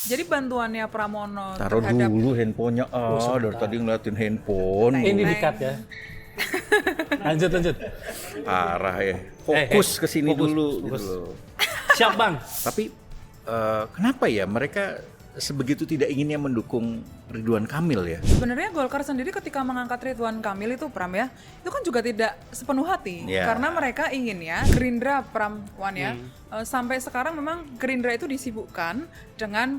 Jadi bantuannya Pramono Taruh terhadap dulu handphonenya. Dari tadi ngeliatin handphone. Ini di-cut ya. Lanjut. Parah ya. Fokus ke sini dulu. Fokus. Gitu loh. Siap Bang. Tapi kenapa ya mereka sebegitu tidak inginnya mendukung Ridwan Kamil ya? sebenarnya Golkar sendiri ketika mengangkat Ridwan Kamil itu Pram ya, itu kan juga tidak sepenuh hati karena mereka ingin ya Gerindra Pram Wan ya. Sampai sekarang memang Gerindra itu disibukkan dengan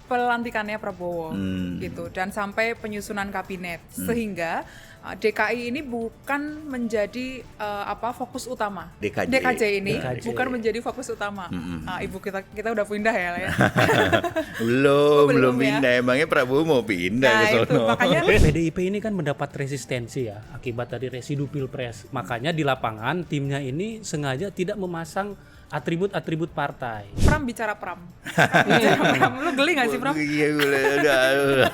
pelantikannya Prabowo gitu dan sampai penyusunan kabinet sehingga DKI ini bukan menjadi fokus utama. DKJ ini bukan menjadi fokus utama. Ibu kita udah pindah ya. belum ya. pindah. Emangnya Prabowo mau pindah ke sono? Itu makanya PDIP ini kan mendapat resistensi ya akibat dari residu Pilpres. Makanya di lapangan timnya ini sengaja tidak memasang atribut-atribut partai. Pram bicara Pram. Lu geli gak sih Pram? Iya, udah.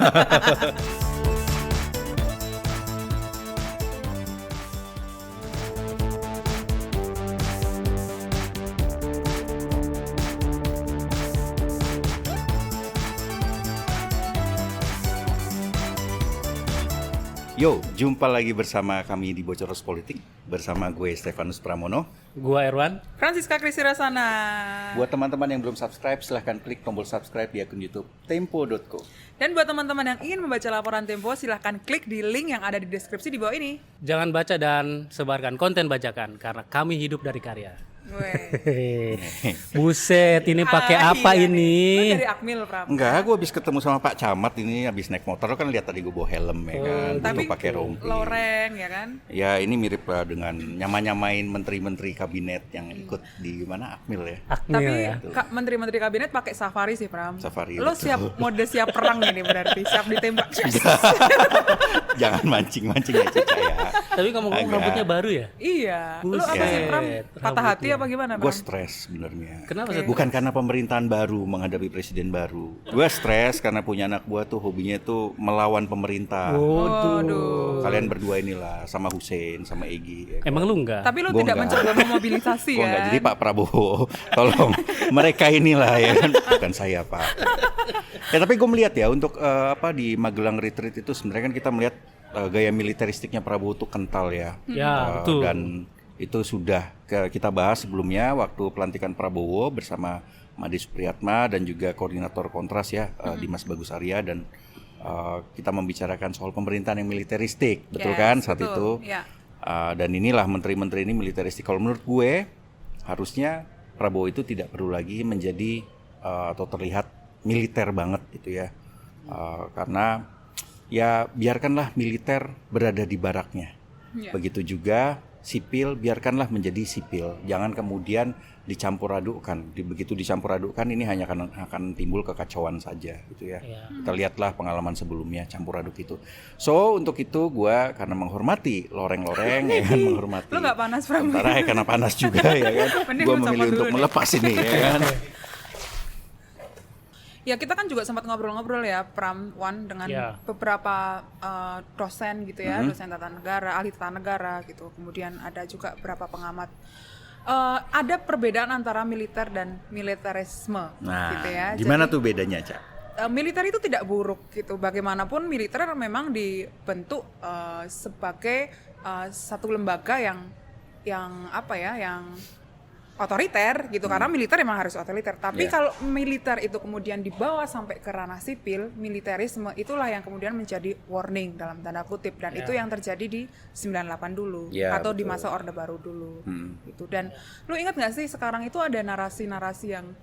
Yo, jumpa lagi bersama kami di Bocoros Politik bersama gue Stefanus Pramono. Gua Erwan. Francisca Krisirasana. Buat teman-teman yang belum subscribe, silahkan klik tombol subscribe di akun YouTube tempo.co. Dan buat teman-teman yang ingin membaca laporan Tempo, silahkan klik di link yang ada di deskripsi di bawah ini. Jangan baca dan sebarkan konten bajakan karena kami hidup dari karya. Buset, ini pakai apa iya ini? Lu dari Akmil Pram. Enggak, gue habis ketemu sama Pak Camat ini, habis naik motor kan lihat tadi gue bawa helm ya kan, Tapi gue pakai rompi. loreng ya kan. Ya ini mirip dengan nyamain menteri-menteri kabinet yang ikut di mana Akmil ya. Akmil Tapi ya. menteri-menteri kabinet pakai safari sih Pram. Safari, Lo betul. siap perang ini berarti, siap ditembak. Jangan mancing-mancing ya Cica ya. Tapi ngomong-ngomong Agak. rambutnya baru ya? Iya. Lu apa sih Pram? Patah hati apa gimana Gue Pram? stres sebenarnya. Kenapa? Bukan karena pemerintahan baru menghadapi presiden baru. Gue stres karena punya anak gue tuh hobinya tuh melawan pemerintah. Waduh. Kalian berdua inilah sama Hussein sama Egy. Ya. Emang lu enggak? Tapi lu Gua tidak enggak. mencoba memobilisasi Gue ya. enggak, jadi Pak Prabowo, tolong mereka inilah ya kan, bukan saya Pak. Ya tapi gue melihat ya untuk di Magelang Retreat itu sebenarnya kan kita melihat gaya militeristiknya Prabowo tuh kental ya. Ya, betul. Dan itu sudah kita bahas sebelumnya waktu pelantikan Prabowo bersama Made Supriyatma dan juga koordinator Kontras ya Dimas Bagus Arya dan kita membicarakan soal pemerintahan yang militeristik, betul Yes, kan saat betul. itu. Ya. Dan inilah menteri-menteri ini militeristik. Kalau menurut gue harusnya Prabowo itu tidak perlu lagi menjadi atau terlihat militer banget gitu ya. Karena ya biarkanlah militer berada di baraknya. Ya. Begitu juga sipil biarkanlah menjadi sipil. Jangan kemudian dicampur adukkan. Begitu dicampur adukkan ini hanya akan timbul kekacauan saja gitu ya. Kita lihatlah pengalaman sebelumnya campur aduk itu. So untuk itu gue karena menghormati loreng-loreng ya kan, menghormati. Lu nggak panas Pram? Sementara karena panas juga ya kan. Mending Gue lu memilih copot untuk dulu melepas ini ya kan. Ya kita kan juga sempat ngobrol-ngobrol ya Pram Wan dengan Ya. beberapa dosen gitu ya, dosen tata negara, ahli tata negara gitu. Kemudian ada juga beberapa pengamat. Ada perbedaan antara militer dan militerisme gitu ya. Nah, gimana Jadi, tuh bedanya, Cak? militer itu tidak buruk gitu. Bagaimanapun militer memang dibentuk sebagai satu lembaga yang otoriter gitu, karena militer memang harus otoriter. Tapi kalau militer itu kemudian dibawa sampai ke ranah sipil, militerisme itulah yang kemudian menjadi warning dalam tanda kutip, dan itu yang terjadi di 98 dulu atau di masa Orde Baru dulu gitu. Dan lu ingat nggak sih sekarang itu ada narasi-narasi yang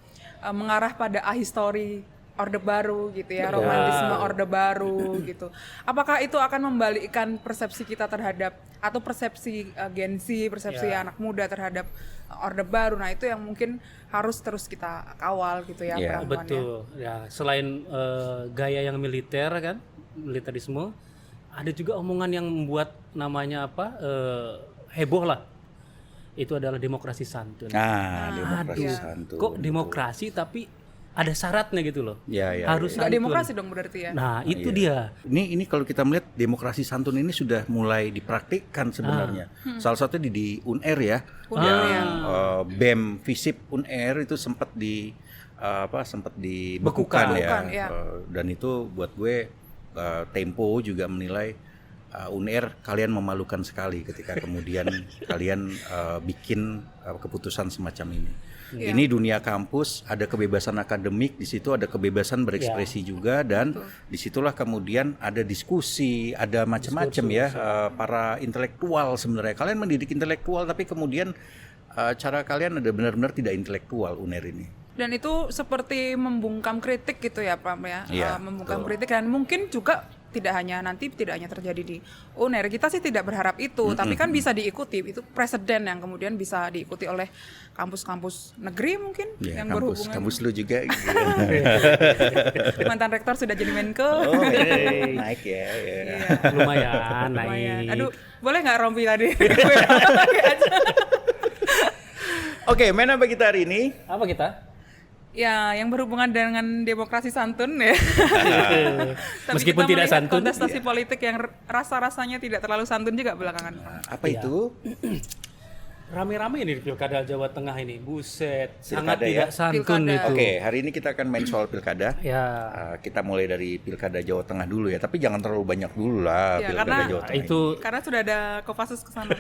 mengarah pada ahistori Orde Baru gitu ya, romantisme Orde Baru gitu. Apakah itu akan membalikkan persepsi kita terhadap atau persepsi Gen Z, persepsi anak muda terhadap Orde Baru? Nah itu yang mungkin harus terus kita kawal gitu ya. Betul. Ya, selain gaya yang militer kan, militerisme, ada juga omongan yang membuat namanya heboh lah. Itu adalah demokrasi santun. Demokrasi santun. Kok demokrasi tapi ada syaratnya gitu loh. Harus Nggak santun. demokrasi dong berarti ya. Nah, itu dia. Ini kalau kita melihat demokrasi santun ini sudah mulai dipraktikkan sebenarnya. Salah satunya di UNR ya, yang BEM FISIP UNER itu sempat dibekukan ya. Ya. Dan itu buat gue Tempo juga menilai UNER kalian memalukan sekali ketika kemudian kalian bikin keputusan semacam ini. Iya. Ini dunia kampus, ada kebebasan akademik, di situ ada kebebasan berekspresi juga, dan disitulah kemudian ada diskusi, ada macam-macam ya, para intelektual sebenarnya. Kalian mendidik intelektual, tapi kemudian cara kalian ada benar-benar tidak intelektual UNER ini. Dan itu seperti membungkam kritik gitu ya Pak ya, Iya, membungkam kritik, dan mungkin juga tidak hanya terjadi di UNER, kita sih tidak berharap itu, tapi kan bisa diikuti, itu presiden yang kemudian bisa diikuti oleh kampus-kampus negeri mungkin Ya, yang berhubungan. kampus lu juga. Gitu. Mantan rektor sudah jadi Menko. Oh, naik ya. Iya. Lumayan Lumayan. naik. Aduh, boleh nggak Rompi tadi? Oke, main apa kita hari ini? Apa kita? Ya, yang berhubungan dengan demokrasi santun ya. Tapi Meskipun kita tidak melihat santun. kontestasi politik yang rasa-rasanya tidak terlalu santun juga belakangan. Apa itu? Rame-rame ini di Pilkada Jawa Tengah ini. Buset, sangat Pilkada ya? tidak santun Pilkada. itu. Oke, hari ini kita akan main soal pilkada. Ya. Kita mulai dari Pilkada Jawa Tengah dulu ya, tapi jangan terlalu banyak dulu lah Ya, Pilkada karena Jawa Tengah. Itu Karena sudah ada Kopassus ke sana.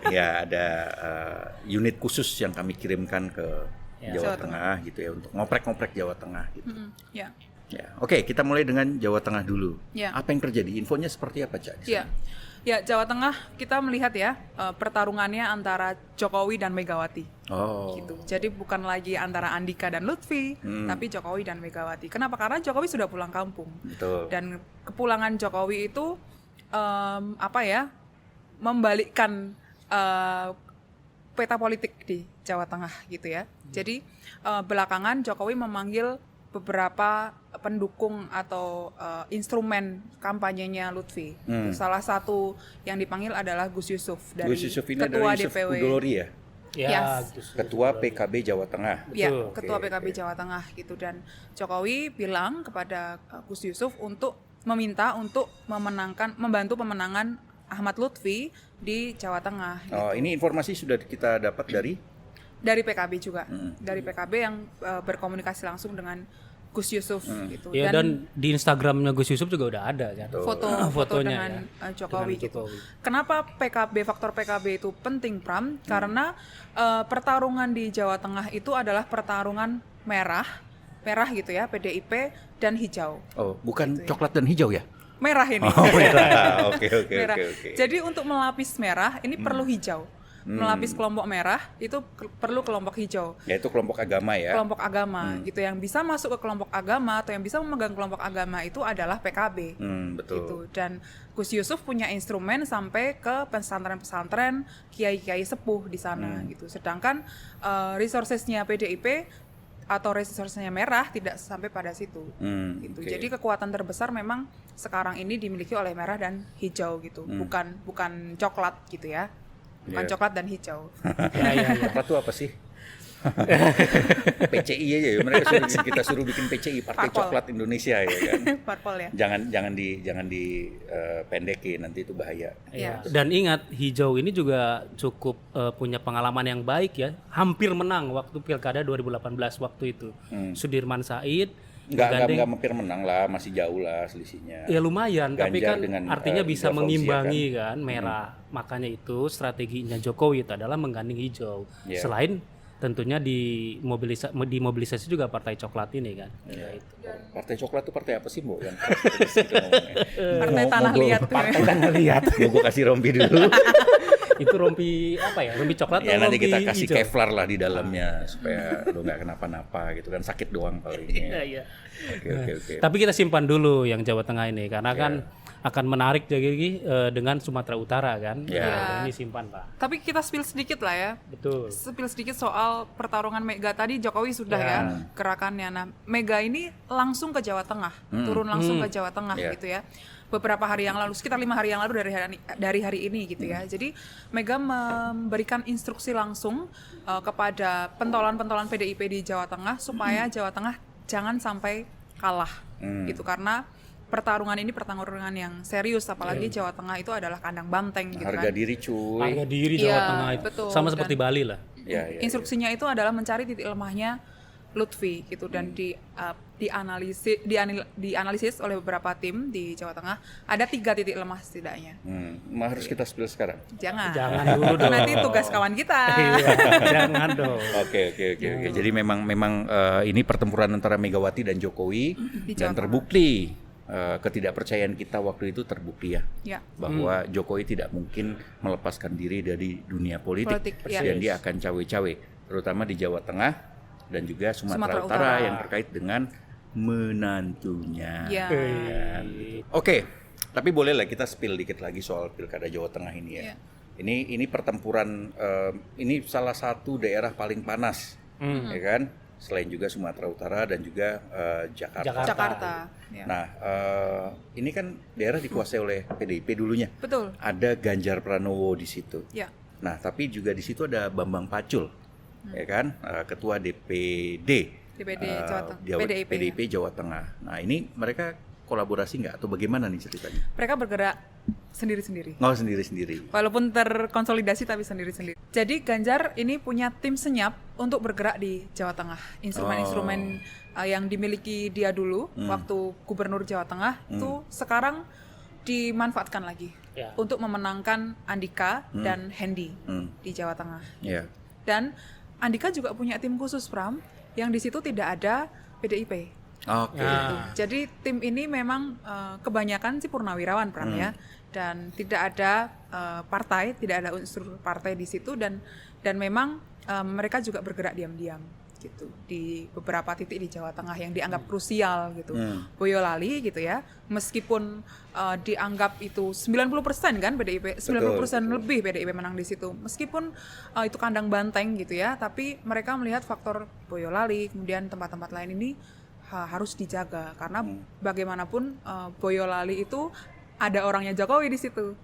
Ya, ada unit khusus yang kami kirimkan ke Jawa Jawa Tengah gitu ya, untuk ngoprek-ngoprek Jawa Tengah gitu. Ya. Ya, oke, kita mulai dengan Jawa Tengah dulu. Ya. Apa yang terjadi? Infonya seperti apa, Cak? di Ya. sana? Ya, Jawa Tengah kita melihat ya pertarungannya antara Jokowi dan Megawati. Oh. Gitu. Jadi bukan lagi antara Andika dan Lutfi, tapi Jokowi dan Megawati. Kenapa? Karena Jokowi sudah pulang kampung. Betul. Dan kepulangan Jokowi itu membalikkan peta politik di Jawa Tengah gitu ya. Jadi belakangan Jokowi memanggil beberapa pendukung atau instrumen kampanyenya Lutfi. Salah satu yang dipanggil adalah Gus Yusuf dari Gus Yusuf ini Ketua adalah Yusuf DPW. Kudolori ya? Yes. Ketua PKB Jawa Tengah. Ya, Betul. Ketua Oke, PKB Jawa Tengah gitu, dan Jokowi bilang kepada Gus Yusuf untuk meminta untuk membantu pemenangan Ahmad Lutfi di Jawa Tengah. Oh, ini informasi sudah kita dapat Dari PKB juga, dari PKB yang berkomunikasi langsung dengan Gus Yusuf gitu. ya, dan di Instagramnya Gus Yusuf juga udah ada kan. foto fotonya dengan ya, Jokowi dengan gitu. Jokowi. Kenapa faktor PKB itu penting, Pram? Karena pertarungan di Jawa Tengah itu adalah pertarungan merah gitu ya, PDIP dan hijau. Oh, bukan coklat dan hijau ya? Merah ini. Oh, merah. Oke. Merah. Jadi untuk melapis merah ini perlu hijau. Melapis kelompok merah itu perlu kelompok hijau. Yaitu kelompok agama ya. Kelompok agama gitu, yang bisa masuk ke kelompok agama atau yang bisa memegang kelompok agama itu adalah PKB. Betul. Gitu. Dan Gus Yusuf punya instrumen sampai ke pesantren-pesantren, kiai-kiai sepuh di sana gitu. Sedangkan resourcesnya PDIP atau resourcesnya merah tidak sampai pada situ. Gitu. Oke. Jadi kekuatan terbesar memang sekarang ini dimiliki oleh merah dan hijau gitu. Bukan coklat gitu ya. Bukan Iya. coklat dan hijau. Ya. Coklat itu apa sih? PCI aja ya, kita suruh bikin PCI, Partai Parpol. Coklat Indonesia ya kan. Parpol ya. Jangan dipendekin, nanti itu bahaya. Ya. Dan ingat, hijau ini juga cukup punya pengalaman yang baik ya. Hampir menang waktu Pilkada 2018 waktu itu. Sudirman Said Enggak hampir menang lah, masih jauh lah selisihnya. ya lumayan, tapi Ganjar kan dengan, artinya bisa Ida Fauzia mengimbangi kan merah. Makanya itu strateginya Jokowi itu adalah menggandeng hijau. Yeah. Selain tentunya dimobilisasi juga Partai Coklat ini kan. Ya, itu. Partai Coklat itu partai apa sih, Mbok? Yang kita ngomongnya. Partai Tanah Liat. Partai Tanah Liat. Mau gue kasih rompi dulu. Itu rompi apa ya? Rompi coklat Ya atau nanti rompi kita kasih hijau? Kevlar lah di dalamnya supaya lu nggak kenapa-napa gitu kan, sakit doang palingnya. Iya. Oke. Tapi kita simpan dulu yang Jawa Tengah ini karena kan akan menarik jadi dengan Sumatera Utara kan. Ya. Ini simpan Pak. Tapi kita spill sedikit lah ya. Betul. Spill sedikit soal pertarungan Mega tadi. Jokowi sudah ya gerakannya. Nah, Mega ini langsung ke Jawa Tengah, turun langsung ke Jawa Tengah gitu ya. Beberapa hari yang lalu, sekitar 5 hari yang lalu dari hari ini gitu ya. Jadi Mega memberikan instruksi langsung kepada pentolan-pentolan PDIP di Jawa Tengah supaya Jawa Tengah jangan sampai kalah gitu, karena pertarungan ini pertarungan yang serius, apalagi Jawa Tengah itu adalah kandang banteng gitu Harga kan. diri cuy. Harga diri Jawa Iya, Tengah itu betul. sama Dan- seperti Bali lah. Ya, ya, Instruksinya itu adalah mencari titik lemahnya Lutfi gitu dan dianalisis oleh beberapa tim di Jawa Tengah ada 3 titik lemah setidaknya. Harus kita spill sekarang. Jangan dulu dong. Nanti tugas kawan kita. Iya, jangan dong. Oke. Jadi memang ini pertempuran antara Megawati dan Jokowi Di dan Jawa terbukti ketidakpercayaan kita waktu itu terbukti ya. Bahwa Jokowi tidak mungkin melepaskan diri dari dunia politik ya. dan dia akan cawe-cawe terutama di Jawa Tengah dan juga Sumatera Utara yang terkait dengan menantunya. Ya. Kan? Oke, tapi bolehlah kita spill dikit lagi soal Pilkada Jawa Tengah ini ya. Ini pertempuran, ini salah satu daerah paling panas, ya kan? Selain juga Sumatera Utara dan juga Jakarta. Ya. Nah, ini kan daerah dikuasai oleh PDIP dulunya. Betul. Ada Ganjar Pranowo di situ. Ya. Nah, tapi juga di situ ada Bambang Pacul, ya kan, Ketua DPD PDIP Jawa Tengah. Nah, ini mereka kolaborasi nggak atau bagaimana nih ceritanya? Mereka bergerak sendiri-sendiri. Oh, sendiri-sendiri. Walaupun terkonsolidasi tapi sendiri-sendiri. Jadi Ganjar ini punya tim senyap untuk bergerak di Jawa Tengah. Instrumen-instrumen yang dimiliki dia dulu waktu Gubernur Jawa Tengah itu sekarang dimanfaatkan lagi untuk memenangkan Andika dan Hendy di Jawa Tengah. Yeah. Dan Andika juga punya tim khusus, Pram, yang di situ tidak ada PDIP. Oke. Jadi tim ini memang kebanyakan sih purnawirawan, Pram ya, dan tidak ada partai, tidak ada unsur partai di situ dan memang mereka juga bergerak diam-diam gitu di beberapa titik di Jawa Tengah yang dianggap krusial gitu. Boyolali gitu ya, meskipun dianggap itu 90% kan PDIP, 90% lebih PDIP menang di situ. Meskipun itu kandang banteng gitu ya, tapi mereka melihat faktor Boyolali kemudian tempat-tempat lain ini harus dijaga karena bagaimanapun Boyolali itu ada orangnya Jokowi di situ.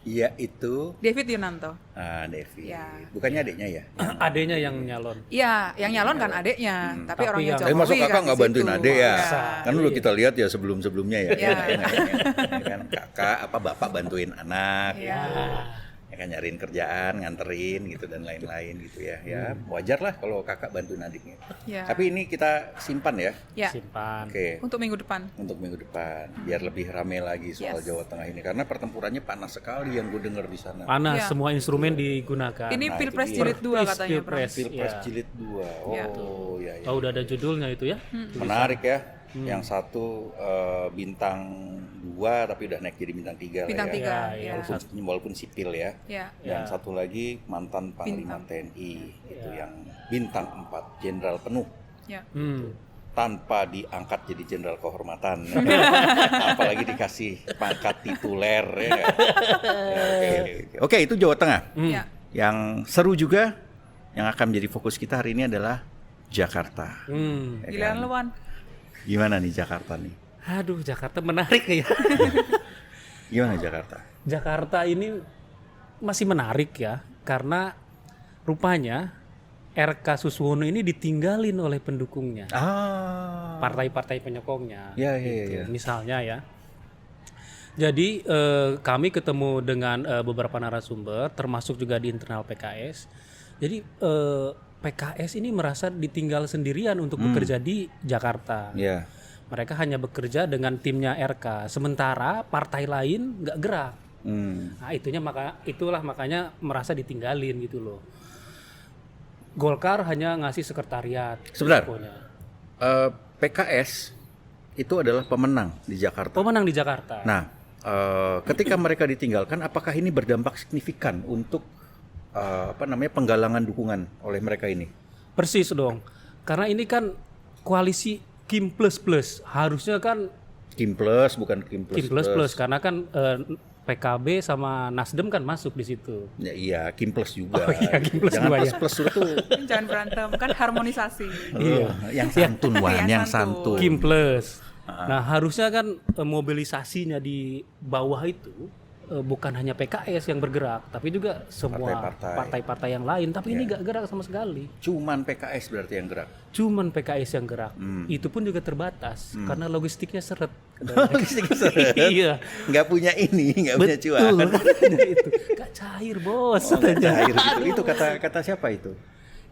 Iya, itu David Yunanto. Devi. Ya. Bukannya adiknya ya? Adiknya yang nyalon. Iya, yang nyalon kan adiknya, tapi orangnya Jokowi. Masuk kakak kan nggak di bantuin situ. adik ya? Kan dulu Iya. kita lihat ya sebelum-sebelumnya ya. Iya. Ya kan kakak bapak bantuin anak. Iya. Ya kan nyariin kerjaan, nganterin gitu dan lain-lain gitu ya. Ya wajar lah kalau kakak bantuin adiknya. Ya. Tapi ini kita simpan ya. Ya, Simpan. Oke. untuk minggu depan. Untuk minggu depan biar lebih rame lagi soal Jawa Tengah ini karena pertempurannya panas sekali yang gue dengar di sana. Panas, Ya. semua instrumen digunakan. Ini Nah, Pilpres itu dia. jilid 2 katanya, Pram. Pilpres. Pilpres Ya. jilid 2. Oh ya. Oh, udah ada judulnya itu ya. Menarik ya. Yang satu bintang 2 tapi udah naik jadi bintang 3 Bintang lah 3, ya. ya. Walaupun sipil ya. Ya. Yang satu lagi mantan Panglima TNI itu yang bintang 4 jenderal penuh Ya. tanpa diangkat jadi jenderal kehormatan. Apalagi dikasih pangkat tituler ya. Oke, itu Jawa Tengah. Ya. Yang seru juga yang akan menjadi fokus kita hari ini adalah Jakarta. Ya Giliran kan? lu, Wan. Gimana nih Jakarta nih? Aduh, Jakarta menarik ya. Gimana Jakarta? Jakarta ini masih menarik ya, karena rupanya RK Suswono ini ditinggalin oleh pendukungnya, partai-partai penyokongnya. Ya. Misalnya ya. Jadi kami ketemu dengan beberapa narasumber, termasuk juga di internal PKS. Jadi PKS ini merasa ditinggal sendirian untuk bekerja di Jakarta. Ya. Mereka hanya bekerja dengan timnya RK, sementara partai lain nggak gerak. Nah, itulah makanya merasa ditinggalin gitu loh. Golkar hanya ngasih sekretariat. Sebentar. pokoknya. PKS itu adalah pemenang di Jakarta. Pemenang di Jakarta. Nah, ketika mereka ditinggalkan, apakah ini berdampak signifikan untuk penggalangan dukungan oleh mereka ini? Persis dong. Karena ini kan koalisi Kim plus plus. Harusnya kan Kim plus bukan Kim plus. Kim plus plus karena kan PKB sama Nasdem kan masuk di situ. Ya, iya, Kim plus juga. Oh iya, Kim plus Jangan juga plus ya. plus itu. Jangan berantem, kan harmonisasi. Yang santun Wan, yang santun. Kim plus. Nah, harusnya kan mobilisasinya di bawah itu bukan hanya PKS yang bergerak, tapi juga semua Partai-partai. partai-partai yang lain. Tapi ini nggak gerak sama sekali. Cuman PKS berarti yang gerak. Cuman PKS yang gerak. Itu pun juga terbatas karena logistiknya seret. Logistiknya seret. Iya. Nggak punya ini, nggak punya cuan. Betul. Makanya itu gak cair bos. Nggak cair gitu. Itu kata siapa itu?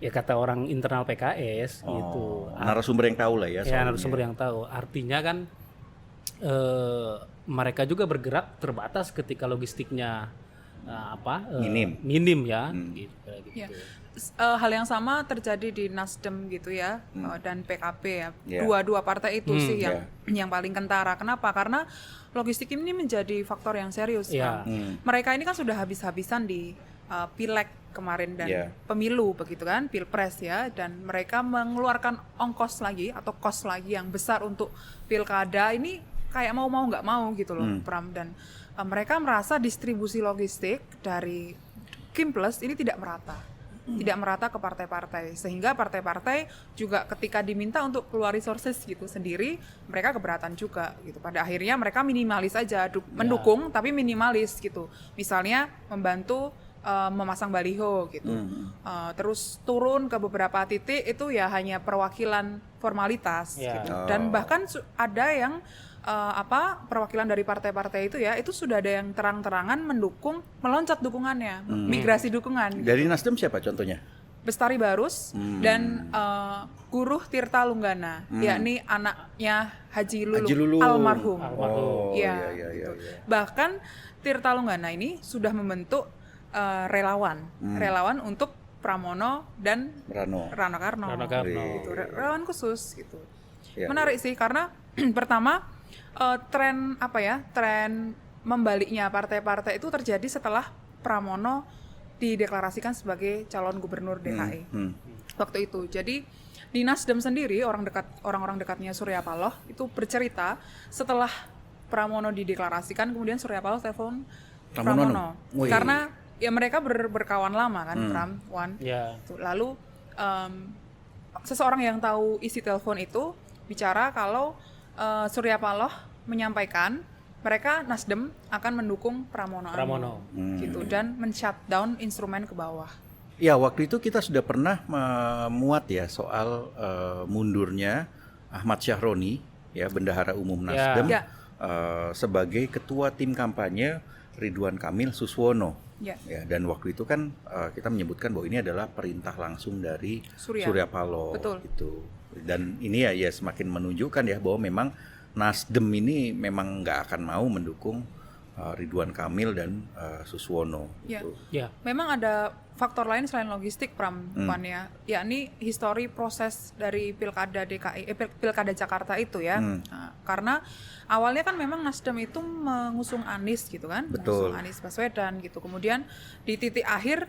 Ya kata orang internal PKS gitu. Narasumber yang tahu lah ya. Ya soalnya. narasumber yang tahu. Artinya kan mereka juga bergerak terbatas ketika logistiknya minim ya. Gitu. Ya. Hal yang sama terjadi di Nasdem gitu ya, dan PKB ya. Dua partai itu sih yang paling kentara. Kenapa? Karena logistik ini menjadi faktor yang serius. Mereka ini kan sudah habis-habisan di pileg kemarin dan pemilu begitu kan, pilpres ya, dan mereka mengeluarkan ongkos lagi atau kos lagi yang besar untuk pilkada ini kayak mau nggak mau gitu loh, Pram. Dan mereka merasa distribusi logistik dari Kimples ini tidak merata ke partai-partai, sehingga partai-partai juga ketika diminta untuk keluar resources gitu sendiri, mereka keberatan juga gitu. Pada akhirnya mereka minimalis aja, mendukung tapi minimalis gitu. Misalnya membantu memasang baliho gitu, terus turun ke beberapa titik itu ya hanya perwakilan formalitas gitu. Dan bahkan ada yang perwakilan dari partai-partai itu ya, itu sudah ada yang terang-terangan mendukung, meloncat dukungannya, migrasi dukungan. Dari Nasdem siapa contohnya? Bestari Barus dan Guruh Tirta Lunggana, yakni anaknya Haji Lulung. Almarhum. Iya. Bahkan Tirta Lunggana ini sudah membentuk relawan untuk Pramono dan Rano Karno. Gitu. Relawan khusus gitu. Menarik sih karena pertama tren membaliknya partai-partai itu terjadi setelah Pramono dideklarasikan sebagai calon gubernur DKI waktu itu. Jadi di Nasdem sendiri orang-orang dekatnya Surya Paloh itu bercerita setelah Pramono dideklarasikan, kemudian Surya Paloh telepon Pramono karena ya mereka berkawan lama kan, Pram, Wan. Lalu seseorang yang tahu isi telepon itu bicara kalau Surya Paloh menyampaikan mereka Nasdem akan mendukung Pramono. Gitu, dan men-shutdown instrumen ke bawah. Ya, waktu itu kita sudah pernah memuat ya soal mundurnya Ahmad Syahroni, ya, Bendahara Umum Nasdem, sebagai ketua tim kampanye Ridwan Kamil Suswono. Ya, dan waktu itu kan kita menyebutkan bahwa ini adalah perintah langsung dari Surya Paloh. Gitu. Dan ini ya semakin menunjukkan ya bahwa memang Nasdem ini memang nggak akan mau mendukung Ridwan Kamil dan Suswono. Gitu. Memang ada faktor lain selain logistik, Pram, ya, yakni histori proses dari pilkada pilkada Jakarta itu ya. Karena awalnya kan memang Nasdem itu mengusung Anies gitu kan, mengusung Anies Baswedan gitu. Kemudian di titik akhir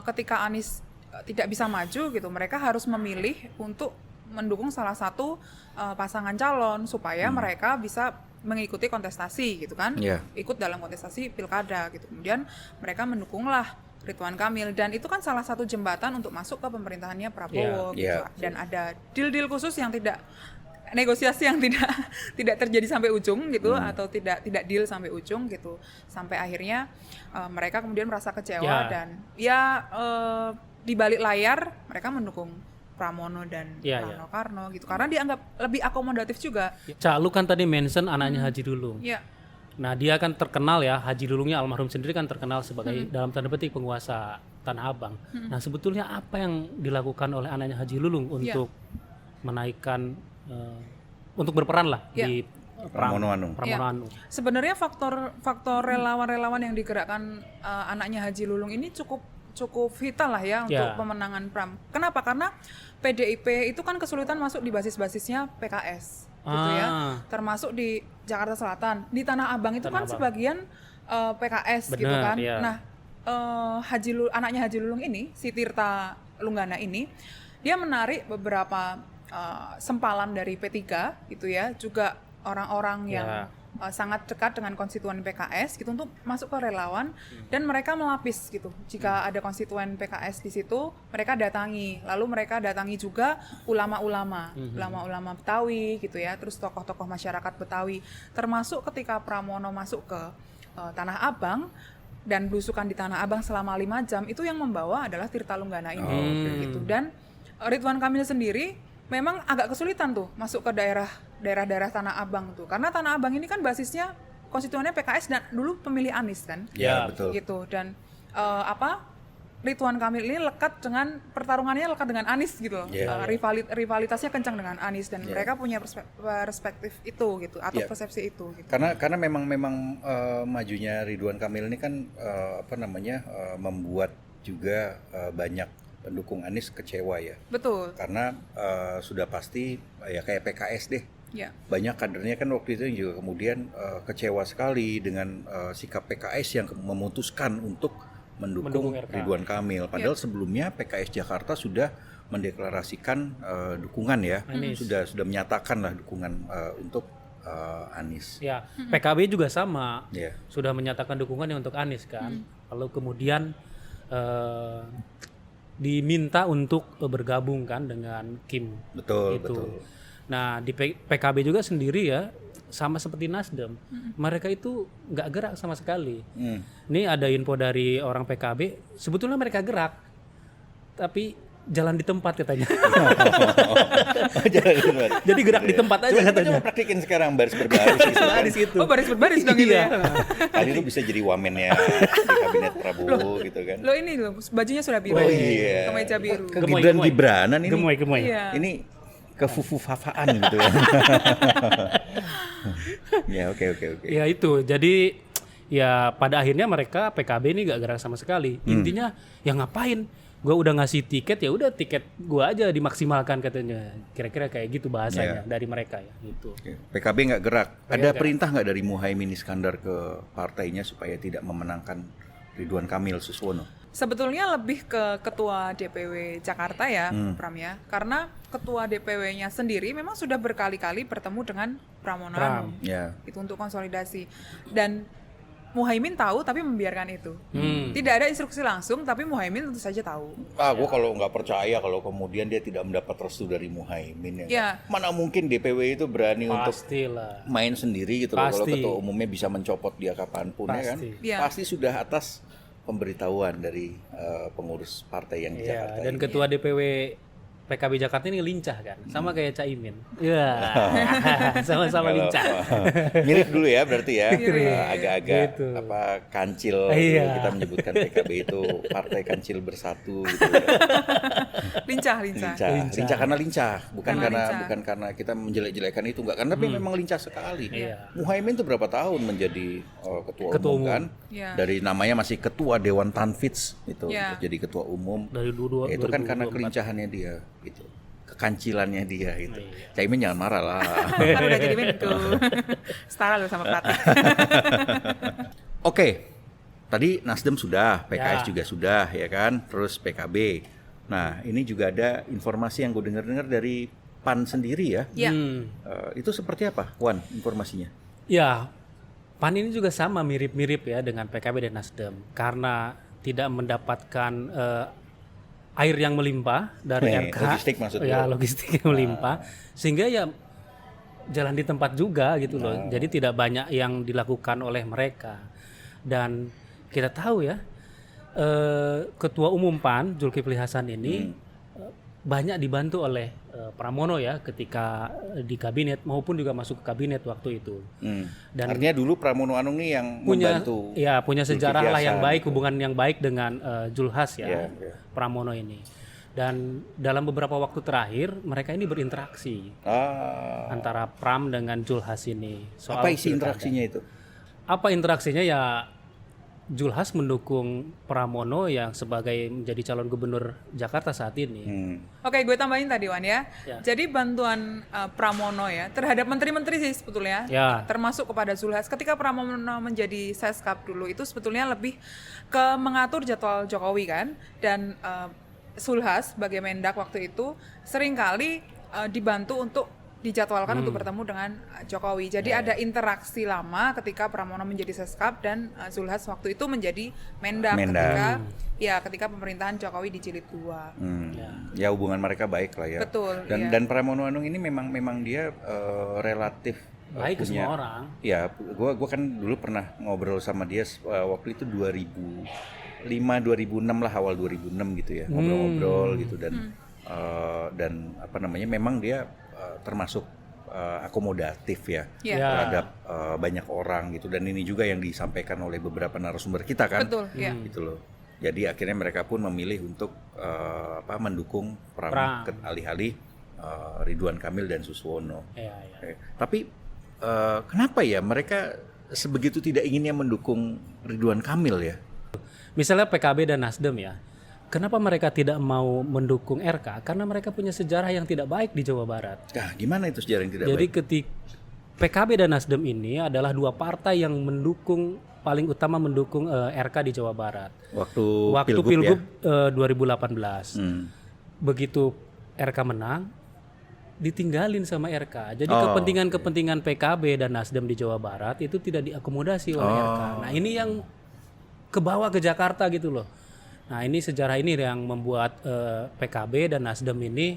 ketika Anies tidak bisa maju gitu, mereka harus memilih untuk mendukung salah satu pasangan calon supaya mereka bisa mengikuti kontestasi gitu kan, ikut dalam kontestasi pilkada gitu. Kemudian mereka mendukunglah Ridwan Kamil, dan itu kan salah satu jembatan untuk masuk ke pemerintahannya Prabowo gitu. Dan ada deal-deal khusus yang negosiasi yang tidak terjadi sampai ujung gitu, atau tidak deal sampai ujung gitu, sampai akhirnya mereka kemudian merasa kecewa dan di balik layar mereka mendukung Pramono dan Rano Karno gitu, karena dianggap lebih akomodatif juga. Cak, lu kan tadi mention anaknya Haji Lulung. Nah, dia kan terkenal ya, Haji Lulungnya almarhum sendiri kan terkenal sebagai dalam tanda petik penguasa Tanah Abang. Nah, sebetulnya apa yang dilakukan oleh anaknya Haji Lulung untuk menaikkan untuk berperan lah di Pramono Anu. Sebenarnya faktor relawan-relawan yang digerakkan anaknya Haji Lulung ini cukup vital lah ya untuk pemenangan Pram. Kenapa? Karena PDIP itu kan kesulitan masuk di basis-basisnya PKS gitu ya. Termasuk di Jakarta Selatan, di Tanah Abang itu kan sebagian PKS gitu kan. Nah, anaknya Haji Lulung ini, si Tirta Lunggana ini, dia menarik beberapa sempalan dari P3 gitu ya, juga orang-orang yang sangat dekat dengan konstituen PKS gitu untuk masuk ke relawan, dan mereka melapis gitu. Jika ada konstituen PKS di situ, mereka datangi. Lalu mereka datangi juga ulama-ulama Betawi gitu ya, terus tokoh-tokoh masyarakat Betawi. Termasuk ketika Pramono masuk ke Tanah Abang dan belusukan di Tanah Abang selama 5 jam, itu yang membawa adalah Tirta Lunggana ini. Gitu. Dan Ridwan Kamil sendiri memang agak kesulitan tuh masuk ke daerah-daerah Tanah Abang tuh, karena Tanah Abang ini kan basisnya konstituennya PKS dan dulu pemilih Anies kan. Ya, betul. Gitu. Dan Ridwan Kamil ini pertarungannya lekat dengan Anies gitu loh. Rivalitasnya kencang dengan Anies dan mereka punya perspektif itu gitu atau persepsi itu gitu. Karena memang majunya Ridwan Kamil ini kan membuat juga banyak pendukung Anies kecewa ya. Betul. Karena sudah pasti ya kayak PKS deh. Ya. Banyak kadernya kan waktu itu juga kemudian kecewa sekali dengan sikap PKS yang memutuskan untuk mendukung Ridwan Kamil. Padahal sebelumnya PKS Jakarta sudah mendeklarasikan dukungan ya, sudah menyatakan lah dukungan untuk Anies. Ya, PKB juga sama, sudah menyatakan dukungannya untuk Anies kan. Lalu kemudian diminta untuk bergabung kan dengan Kim. Betul, itu. betul. Nah di PKB juga sendiri ya, sama seperti Nasdem, mereka itu nggak gerak sama sekali. Ini ada info dari orang PKB, sebetulnya mereka gerak, tapi jalan di tempat katanya. Jadi gerak di tempat aja katanya. Coba praktikin sekarang baris berbaris gitu. Oh, baris berbaris dong gitu ya. Tadi lu bisa jadi wamennya di kabinet Prabowo gitu kan. Lo ini loh, bajunya sudah biru. Oh iya. Kemeja biru. Gibranan ini. Gemoy. Iya. Ini kefufufafaan gitu ya. Ya, oke. Ya itu, jadi ya pada akhirnya mereka PKB ini gak gerak sama sekali. Intinya ya ngapain? Gue udah ngasih tiket, ya udah tiket gue aja dimaksimalkan katanya. Kira-kira kayak gitu bahasanya dari mereka ya. Gitu. PKB nggak gerak. Ada perintah nggak dari Muhaimin Iskandar ke partainya supaya tidak memenangkan Ridwan Kamil Suswono? Sebetulnya lebih ke ketua DPW Jakarta ya, Pram ya. Karena ketua DPW-nya sendiri memang sudah berkali-kali bertemu dengan Pramono Anung. Itu untuk konsolidasi. Dan Muhaimin tahu tapi membiarkan itu. Tidak ada instruksi langsung tapi Muhaimin tentu saja tahu. Gue kalau nggak percaya kalau kemudian dia tidak mendapat restu dari Muhaimin ya. Mana mungkin DPW itu berani untuk main sendiri gitu loh. Kalau ketua umumnya bisa mencopot dia kapanpun ya kan. Pasti sudah atas pemberitahuan dari pengurus partai yang di Jakarta. Dan ketua DPW PKB Jakarta ini lincah kan, sama kayak Caimin. Iya, sama-sama lincah. Mirip dulu ya berarti ya, agak-agak gitu. Kancil. Kita menyebutkan PKB itu partai kancil bersatu. Gitu ya. Lincah karena lincah, bukan karena kita menjelek-jelekan itu enggak, karena tapi memang lincah sekali. Muhaimin itu berapa tahun menjadi ketua umum kan? Dari namanya masih ketua Dewan Tanfidz itu, jadi ketua umum. Dari dulu itu kan karena kelincahannya dia. Gitu. Kekancilannya dia gitu. Caimin jangan marah lah. Kan udah jadi Menko. Setara lu sama Prata. Oke. Tadi Nasdem sudah, PKS juga sudah ya kan, terus PKB. Nah, ini juga ada informasi yang gue dengar dari PAN sendiri ya. Itu seperti apa, Wan, informasinya? Ya, PAN ini juga sama mirip-mirip ya dengan PKB dan Nasdem karena tidak mendapatkan air yang melimpah dari RK, logistik maksudnya. Logistik yang melimpah, sehingga ya jalan di tempat juga gitu loh. Jadi tidak banyak yang dilakukan oleh mereka. Dan kita tahu ya, Ketua Umum PAN Zulkifli Hasan ini banyak dibantu oleh Pramono ya ketika di kabinet maupun juga masuk ke kabinet waktu itu. Dan artinya dulu Pramono Anung ini yang membantu. Ya punya sejarah lah yang baik, hubungan yang baik dengan Julhas ya, Pramono ini. Dan dalam beberapa waktu terakhir mereka ini berinteraksi antara Pram dengan Julhas ini. Soal apa isi interaksinya itu? Apa interaksinya ya? Julhas mendukung Pramono yang sebagai menjadi calon gubernur Jakarta saat ini. Oke, gue tambahin tadi Wan ya. Jadi bantuan Pramono ya terhadap menteri-menteri sih sebetulnya, termasuk kepada Julhas. Ketika Pramono menjadi Seskap dulu itu sebetulnya lebih ke mengatur jadwal Jokowi kan, dan Julhas sebagai Mendak waktu itu seringkali dibantu untuk dijadwalkan untuk bertemu dengan Jokowi. Jadi ada interaksi lama ketika Pramono menjadi Seskap dan Julhas waktu itu menjadi Mendak. Ketika pemerintahan Jokowi di Jilid 2. Ya hubungan mereka baik lah ya. Betul. Dan Pramono Anung ini memang dia relatif baik ke punya, semua orang. Ya, gua kan dulu pernah ngobrol sama dia waktu itu 2005 2006 lah, awal 2006 gitu ya, ngobrol-ngobrol gitu dan apa namanya, memang dia termasuk akomodatif ya terhadap banyak orang gitu, dan ini juga yang disampaikan oleh beberapa narasumber kita kan. Betul, gitu loh. Jadi akhirnya mereka pun memilih untuk mendukung perang. Alih-alih Ridwan Kamil dan Suswono. Tapi kenapa ya mereka sebegitu tidak inginnya mendukung Ridwan Kamil ya? Misalnya PKB dan Nasdem ya, kenapa mereka tidak mau mendukung RK? Karena mereka punya sejarah yang tidak baik di Jawa Barat. Nah, gimana itu sejarah yang tidak Jadi baik? ketika PKB dan Nasdem ini adalah dua partai yang paling utama mendukung RK di Jawa Barat. Waktu Pilgub ya? 2018. Begitu RK menang, ditinggalin sama RK. Jadi kepentingan-kepentingan PKB dan Nasdem di Jawa Barat itu tidak diakomodasi oleh RK. Nah, ini yang kebawa ke Jakarta gitu loh. Nah, ini sejarah ini yang membuat PKB dan Nasdem ini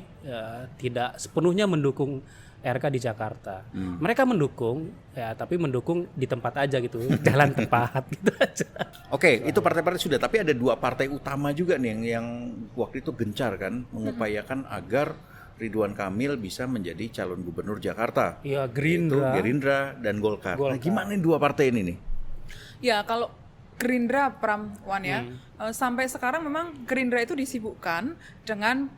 tidak sepenuhnya mendukung RK di Jakarta. Mereka mendukung ya, tapi mendukung di tempat aja gitu, jalan tepat gitu aja. Oke, itu partai-partai sudah, tapi ada dua partai utama juga nih yang waktu itu gencar kan mengupayakan agar Ridwan Kamil bisa menjadi calon gubernur Jakarta. Iya, Gerindra dan Golkar. Nah, gimana nih dua partai ini nih? Ya, kalau Gerindra, Pramwan ya, sampai sekarang memang Gerindra itu disibukkan dengan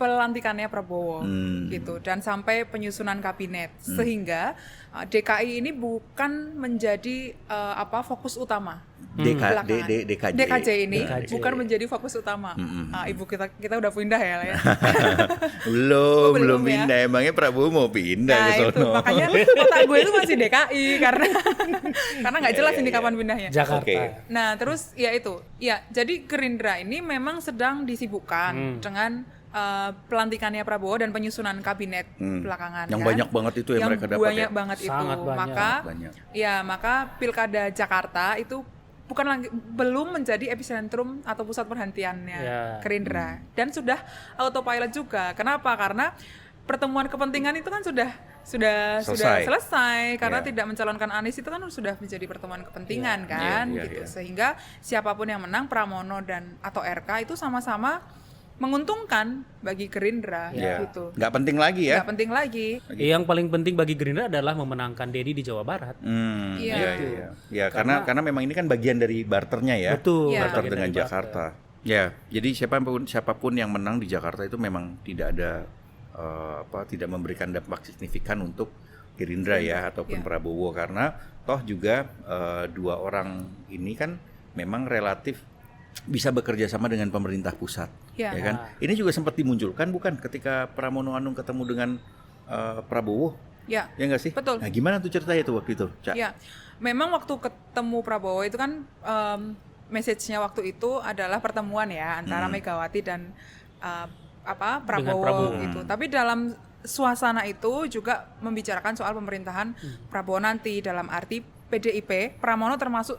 pelantikannya Prabowo gitu, dan sampai penyusunan kabinet, sehingga DKI ini bukan menjadi fokus utama. DKJ ini bukan menjadi fokus utama. Ibu kita udah pindah ya. belum pindah ya? Emangnya Prabowo mau pindah ke sono? Itu makanya otak gue itu masih DKI karena nggak jelas ini kapan pindahnya. Jakarta. Nah, terus jadi Gerindra ini memang sedang disibukkan dengan pelantikannya Prabowo dan penyusunan kabinet belakangan. Yang banyak banget itu yang mereka dapat. Banyak banget itu. Maka Pilkada Jakarta itu belum menjadi epicentrum atau pusat perhatiannya Gerindra, dan sudah autopilot juga. Kenapa? Karena pertemuan kepentingan itu kan sudah selesai karena tidak mencalonkan Anies, itu kan sudah menjadi pertemuan kepentingan gitu. Sehingga siapapun yang menang, Pramono atau RK itu sama-sama menguntungkan bagi Gerindra gitu. Nggak penting lagi ya? Nggak penting lagi. Yang paling penting bagi Gerindra adalah memenangkan Dedi di Jawa Barat. Iya. Karena memang ini kan bagian dari barternya ya. Betul. Barter dengan Jakarta. Ya, jadi siapapun yang menang di Jakarta itu memang tidak ada tidak memberikan dampak signifikan untuk Gerindra ya ataupun Prabowo, karena toh juga dua orang ini kan memang relatif bisa bekerja sama dengan pemerintah pusat, ya kan? Ini juga sempat dimunculkan bukan ketika Pramono Anung ketemu dengan Prabowo, ya nggak sih? Betul. Nah, gimana tuh ceritanya tuh waktu itu, Cak? Ya, memang waktu ketemu Prabowo itu kan message-nya waktu itu adalah pertemuan ya antara Megawati dan Prabowo gitu. Tapi dalam suasana itu juga membicarakan soal pemerintahan Prabowo nanti, dalam arti PDIP, Pramono termasuk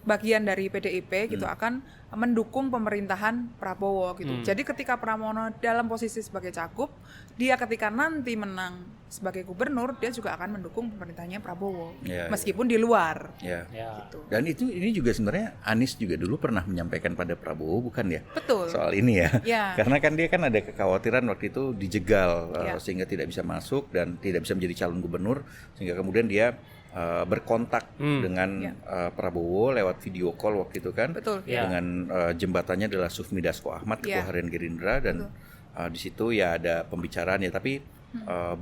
bagian dari PDIP gitu akan mendukung pemerintahan Prabowo gitu. Jadi ketika Pramono dalam posisi sebagai cagup, dia ketika nanti menang sebagai gubernur, dia juga akan mendukung pemerintahnya Prabowo, meskipun di luar. Gitu. Dan ini juga sebenarnya Anies juga dulu pernah menyampaikan pada Prabowo, bukan ya? Betul. Soal ini ya. Karena kan dia kan ada kekhawatiran waktu itu dijegal sehingga tidak bisa masuk dan tidak bisa menjadi calon gubernur, sehingga kemudian dia berkontak dengan Prabowo lewat video call waktu itu kan. Betul. Dengan jembatannya adalah Sufmi Dasko Ahmad, Ketua Harian Gerindra, dan di situ ya ada pembicaraan ya, tapi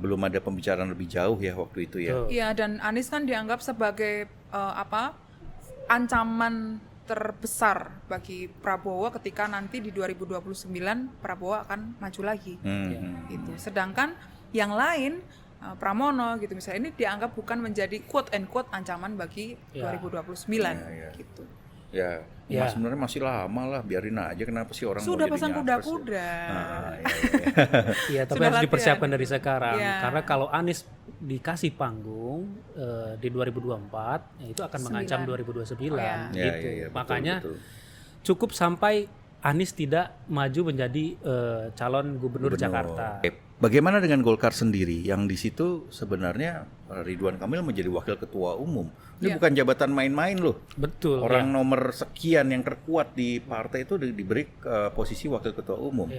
belum ada pembicaraan lebih jauh ya waktu itu ya. Iya, dan Anies kan dianggap sebagai ancaman terbesar bagi Prabowo ketika nanti di 2029 Prabowo akan maju lagi. Gitu. Sedangkan yang lain Pramono gitu misalnya, ini dianggap bukan menjadi quote and quote ancaman bagi 2029 gitu. Ya, sebenarnya masih lama lah, biarin aja, kenapa sih orang sudah mau pasang jadi kuda-kuda. Iya, tapi harus dipersiapkan dari sekarang karena kalau Anies dikasih panggung di 2024 itu akan mengancam 2029 gitu. Makanya betul. Cukup sampai Anies tidak maju menjadi calon gubernur Jakarta. Bagaimana dengan Golkar sendiri yang di situ sebenarnya Ridwan Kamil menjadi wakil ketua umum. Ini bukan jabatan main-main loh. Betul. Orang nomor sekian yang terkuat di partai itu diberi posisi wakil ketua umum.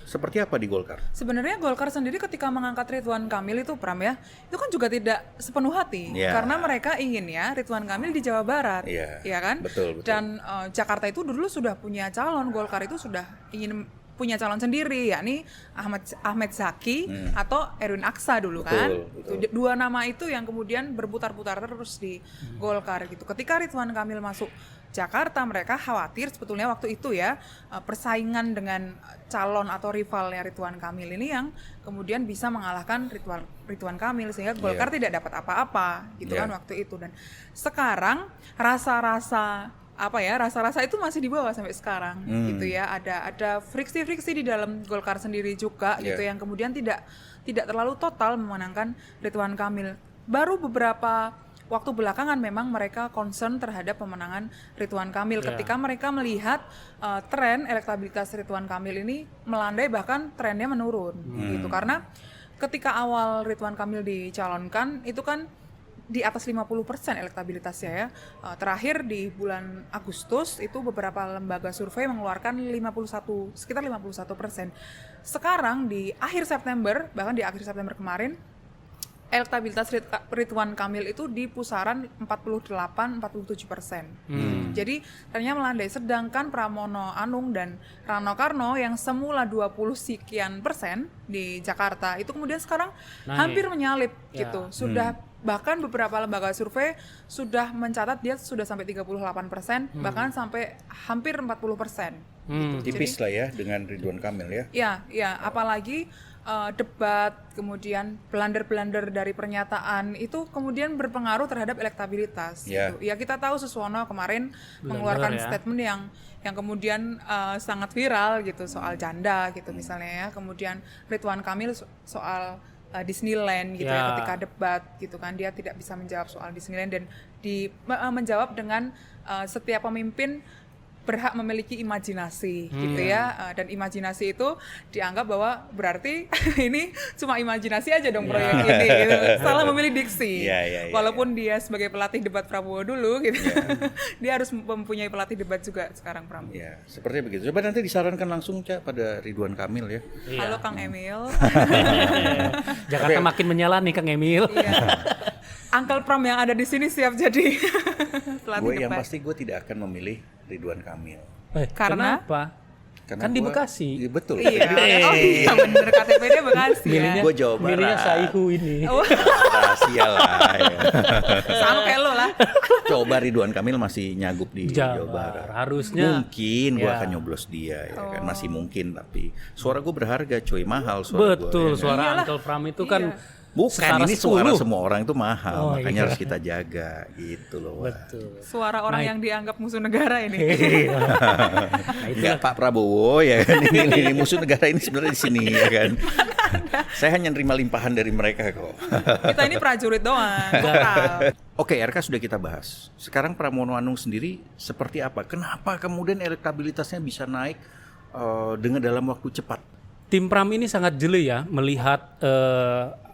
Seperti apa di Golkar? Sebenarnya Golkar sendiri ketika mengangkat Ridwan Kamil itu Pram ya, itu kan juga tidak sepenuh hati karena mereka ingin ya Ridwan Kamil di Jawa Barat, ya kan? Betul. Dan Jakarta itu dulu sudah punya calon, Golkar itu sudah ingin punya calon sendiri, yakni Ahmad Zaki atau Erwin Aksa dulu kan. Betul. Dua nama itu yang kemudian berputar-putar terus di Golkar gitu. Ketika Ridwan Kamil masuk Jakarta, mereka khawatir sebetulnya waktu itu ya persaingan dengan calon atau rivalnya Ridwan Kamil ini yang kemudian bisa mengalahkan Ridwan Kamil sehingga Golkar tidak dapat apa-apa gitu kan waktu itu. Dan sekarang rasa-rasa itu masih dibawa sampai sekarang gitu ya. Ada friksi-friksi di dalam Golkar sendiri juga gitu yang kemudian tidak terlalu total memenangkan Ridwan Kamil. Baru beberapa waktu belakangan memang mereka concern terhadap pemenangan Ridwan Kamil ketika mereka melihat tren elektabilitas Ridwan Kamil ini melandai, bahkan trennya menurun gitu. Karena ketika awal Ridwan Kamil dicalonkan itu kan di atas 50% elektabilitasnya ya. Terakhir di bulan Agustus itu beberapa lembaga survei mengeluarkan sekitar 51%. Sekarang di akhir September, bahkan di akhir September kemarin, elektabilitas Ridwan Kamil itu di pusaran 48-47%. Jadi ternyata melandai. Sedangkan Pramono Anung dan Rano Karno yang semula 20 sekian persen di Jakarta itu kemudian sekarang hampir menyalip gitu. Sudah bahkan beberapa lembaga survei sudah mencatat dia sudah sampai 38%, bahkan sampai hampir 40%. Gitu. Tipis lah ya dengan Ridwan Kamil ya. Ya, apalagi debat, kemudian blunder-blunder dari pernyataan itu kemudian berpengaruh terhadap elektabilitas. Gitu. Ya kita tahu Suswono kemarin mengeluarkan statement yang kemudian sangat viral gitu soal janda gitu misalnya ya. Kemudian Ridwan Kamil soal Disneyland gitu ya ketika debat gitu kan, dia tidak bisa menjawab soal Disneyland dan menjawab dengan setiap pemimpin berhak memiliki imajinasi gitu ya, dan imajinasi itu dianggap bahwa berarti ini cuma imajinasi aja dong proyek ini gitu. Salah memilih diksi walaupun dia sebagai pelatih debat Prabowo dulu gitu dia harus mempunyai pelatih debat juga sekarang Prabowo. Seperti begitu. Coba nanti disarankan langsung pada Ridwan Kamil ya. Halo Kang Emil. Jakarta makin menyala nih Kang Emil. Uncle Pram yang ada di sini siap jadi pelatih debat. Yang pasti gue tidak akan memilih Ridwan Kamil. Karena kenapa? Kan di Bekasi. Betul. Iya. Oh iya bener, KTP dia Bekasi ya. Gue Jawa Barat. Milihnya Saihu ini. Rahasia lah ya. Sama kayak lo lah. Coba Ridwan Kamil masih nyagup di Jawa Barat. Harusnya. Mungkin gue akan nyoblos dia ya kan. Masih mungkin, tapi suara gue berharga coy, mahal suara gue. Betul, suara Uncle Pram itu kan bukan, ini suara semua orang itu mahal, makanya harus kita jaga gitu loh. Betul. Suara orang yang dianggap musuh negara ini. Enggak Pak Prabowo ya kan, ini musuh negara ini sebenarnya di sini ya kan. Saya hanya nerima limpahan dari mereka kok. Kita ini prajurit doang. Oke, RK sudah kita bahas. Sekarang Pramono Anung sendiri seperti apa? Kenapa kemudian elektabilitasnya bisa naik dengan dalam waktu cepat? Tim Pram ini sangat jeli ya melihat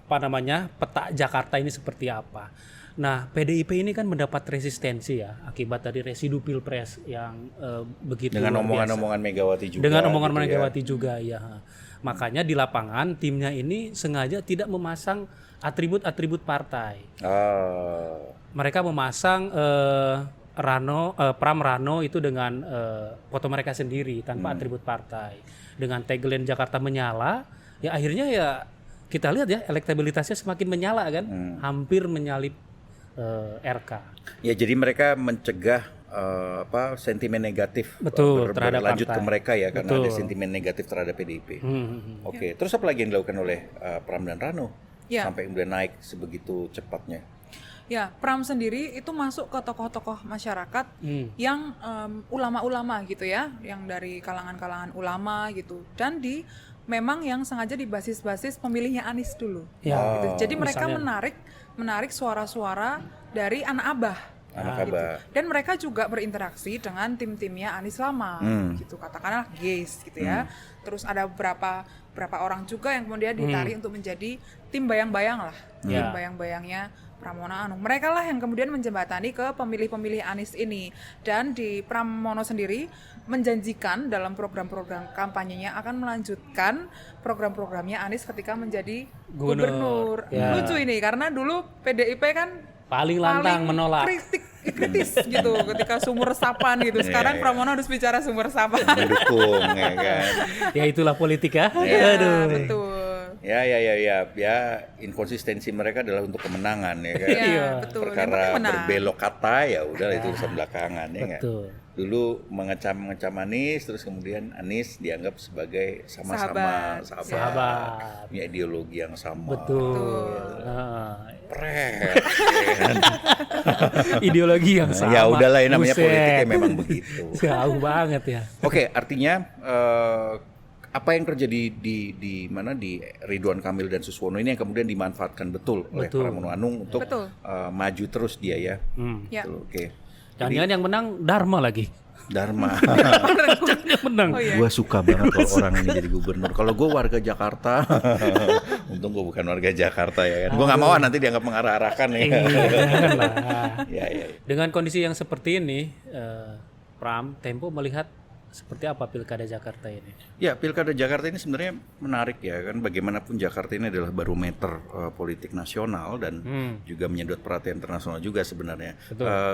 peta Jakarta ini seperti apa. Nah, PDIP ini kan mendapat resistensi ya akibat dari residu Pilpres yang begitu dengan omongan-omongan Megawati juga. Dengan omongan gitu Megawati juga ya. Makanya di lapangan timnya ini sengaja tidak memasang atribut-atribut partai. Mereka memasang Pram Rano itu dengan foto mereka sendiri tanpa atribut partai. Dengan tagline Jakarta menyala, ya akhirnya ya kita lihat ya elektabilitasnya semakin menyala kan, hampir menyalip RK. Ya jadi mereka mencegah sentimen negatif berlanjut ke mereka ya, karena ada sentimen negatif terhadap PDIP. Oke, terus apa lagi yang dilakukan oleh Pram dan Rano sampai kemudian naik sebegitu cepatnya? Ya, Pram sendiri itu masuk ke tokoh-tokoh masyarakat yang ulama-ulama gitu ya, yang dari kalangan-kalangan ulama gitu, dan memang yang sengaja di basis-basis pemilihnya Anies dulu. Gitu. Jadi mereka menarik suara-suara dari anak abah Kaba. Dan mereka juga berinteraksi dengan tim-timnya Anies lama, gitu, katakanlah GAYS gitu ya. Terus ada beberapa orang juga yang kemudian ditarik untuk menjadi tim bayang-bayang lah, tim bayang-bayangnya Pramono Anung. Mereka lah yang kemudian menjembatani ke pemilih-pemilih Anies ini. Dan di Pramono sendiri menjanjikan dalam program-program kampanyenya akan melanjutkan program-programnya Anies ketika menjadi gubernur. Lucu ini karena dulu PDIP kan paling lantang menolak, kritis gitu ketika sumur resapan gitu. Sekarang Pramono harus bicara sumur resapan. Mendukung ya kan. Ya itulah politik ya. Aduh. Betul. Ya, inkonsistensi mereka adalah untuk kemenangan ya kan. Iya, betul. Perkara berbelok kata ya udah itu urusan belakangan ya kan. Dulu mengecam Anies, terus kemudian Anies dianggap sebagai sama-sama sahabat, punya ideologi yang sama. Betul. Ideologi yang sama. Ya udahlah, ini namanya politiknya memang begitu. Jauh banget ya. Oke, artinya apa yang terjadi di Ridwan Kamil dan Suswono ini yang kemudian dimanfaatkan betul oleh Pramono Anung untuk maju terus dia ya. Oke. Jangan-jangan yang menang Dharma lagi. Dharma. Yang menang. Gue suka banget kalau orang ini jadi gubernur. Kalau gue warga Jakarta, untung gue bukan warga Jakarta ya kan. Gue nggak mau nanti dianggap mengarah-arahkan ya. Ya. Dengan kondisi yang seperti ini, Pram, Tempo melihat seperti apa Pilkada Jakarta ini? Ya, Pilkada Jakarta ini sebenarnya menarik ya kan. Bagaimanapun Jakarta ini adalah barometer politik nasional dan juga menyedot perhatian internasional juga sebenarnya.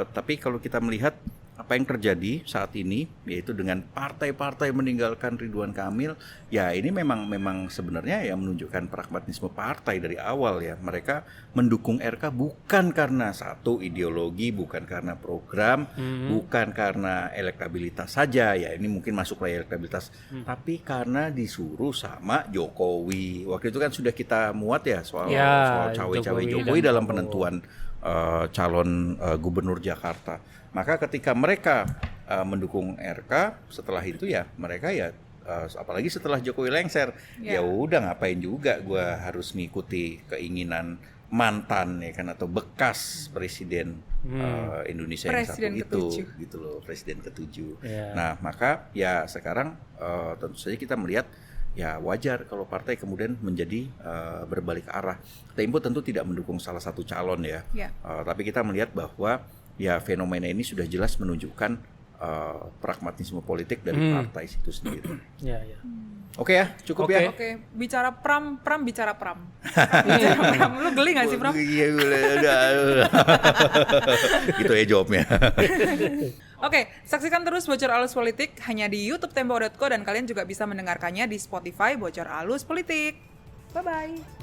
Tapi kalau kita melihat apa yang terjadi saat ini, yaitu dengan partai-partai meninggalkan Ridwan Kamil, ya ini memang sebenarnya ya menunjukkan pragmatisme partai dari awal ya. Mereka mendukung RK bukan karena satu ideologi, bukan karena program, bukan karena elektabilitas saja ya. Ini mungkin masuklah elektabilitas, tapi karena disuruh sama Jokowi. Waktu itu kan sudah kita muat ya soal cawe-cawe Jokowi dalam penentuan calon gubernur Jakarta. Maka ketika mereka mendukung RK, setelah itu ya mereka ya apalagi setelah Jokowi lengser, ya udah ngapain juga gue harus mengikuti keinginan mantan ya kan atau bekas presiden Indonesia presiden yang satu itu gitu loh, presiden ke-7. Nah, maka ya sekarang tentu saja kita melihat ya wajar kalau partai kemudian menjadi berbalik arah. Tempo tentu tidak mendukung salah satu calon ya. Tapi kita melihat bahwa ya fenomena ini sudah jelas menunjukkan pragmatisme politik dari partai itu sendiri. Oke ya, cukup ya. Oke, bicara Pram bicara Pram. Bicara Pram, lu geli gak sih Pram? Iya, udah. Gitu ya jawabnya. Oke, saksikan terus Bocor Alus Politik hanya di YouTube Tempo.co dan kalian juga bisa mendengarkannya di Spotify Bocor Alus Politik. Bye-bye.